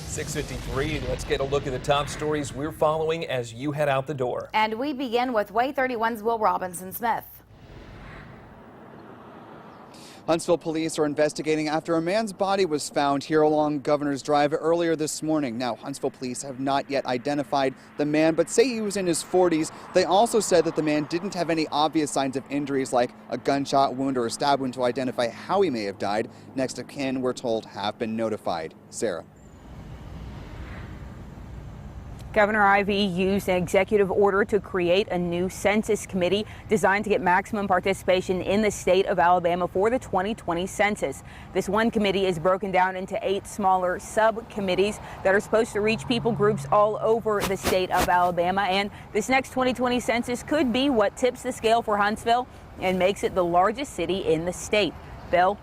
6:53. Let's get a look at the top stories we're following as you head out the door. And we begin with Way 31's Will Robinson Smith. Huntsville police are investigating after a man's body was found here along Governor's Drive earlier this morning. Now, Huntsville police have not yet identified the man, but say he was in his 40s. They also said that the man didn't have any obvious signs of injuries like a gunshot wound or a stab wound to identify how he may have died. Next of kin, we're told, have been notified. Sarah. Governor Ivey used an executive order to create a new census committee designed to get maximum participation in the state of Alabama for the 2020 census. This one committee is broken down into 8 smaller subcommittees that are supposed to reach people groups all over the state of Alabama. And this next 2020 census could be what tips the scale for Huntsville and makes it the largest city in the state. Bill?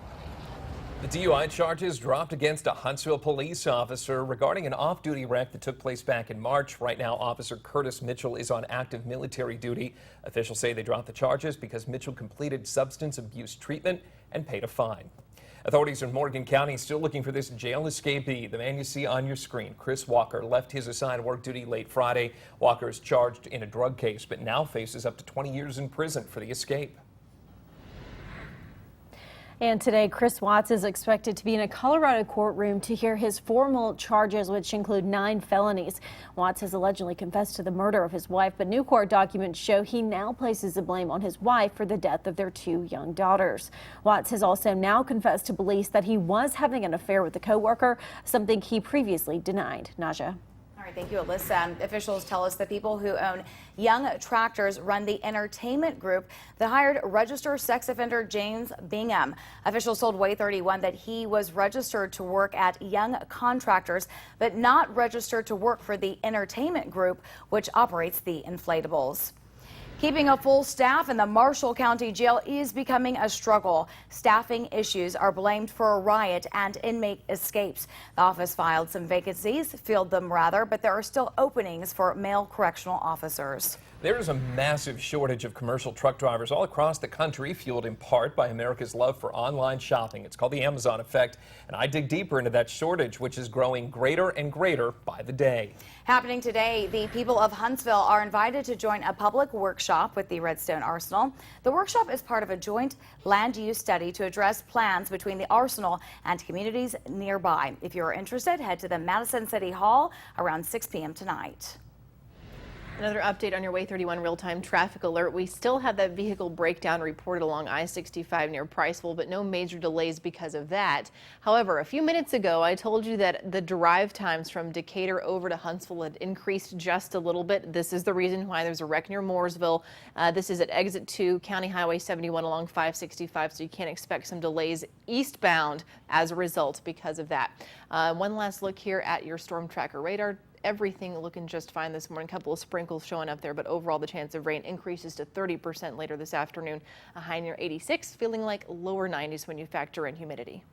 The DUI charges dropped against a Huntsville police officer regarding an off-duty wreck that took place back in March. Right now, Officer Curtis Mitchell is on active military duty. Officials say they dropped the charges because Mitchell completed substance abuse treatment and paid a fine. Authorities in Morgan County still looking for this jail escapee. The man you see on your screen, Chris Walker, left his assigned work duty late Friday. Walker is charged in a drug case, but now faces up to 20 years in prison for the escape. And today, Chris Watts is expected to be in a Colorado courtroom to hear his formal charges, which include 9 felonies. Watts has allegedly confessed to the murder of his wife, but new court documents show he now places the blame on his wife for the death of their 2 young daughters. Watts has also now confessed to police that he was having an affair with a coworker, something he previously denied. Naja. All right, thank you, Alyssa. Officials tell us that people who own Young Tractors run the entertainment group that hired registered sex offender James Bingham. Officials told Way 31 that he was registered to work at Young Contractors, but not registered to work for the entertainment group, which operates the inflatables. Keeping a full staff in the Marshall County Jail is becoming a struggle. Staffing issues are blamed for a riot and inmate escapes. The office filed some vacancies, filled them rather, but there are still openings for male correctional officers. There is a massive shortage of commercial truck drivers all across the country, fueled in part by America's love for online shopping. It's called the Amazon effect, and I dig deeper into that shortage, which is growing greater and greater by the day. Happening today, the people of Huntsville are invited to join a public workshop with the Redstone Arsenal. The workshop is part of a joint land use study to address plans between the Arsenal and communities nearby. If you're interested, head to the Madison City Hall around 6 p.m. tonight. Another update on your Way 31 real-time traffic alert. We still have that vehicle breakdown reported along I-65 near Priceville, but no major delays because of that. However, a few minutes ago, I told you that the drive times from Decatur over to Huntsville had increased just a little bit. This is the reason why there's a wreck near Mooresville. This is at exit 2, County Highway 71 along 565, so you can't expect some delays eastbound as a result because of that. One last look here at your storm tracker radar. Everything looking just fine this morning. A couple of sprinkles showing up there, but overall the chance of rain increases to 30% later this afternoon. A high near 86, feeling like lower 90s when you factor in humidity.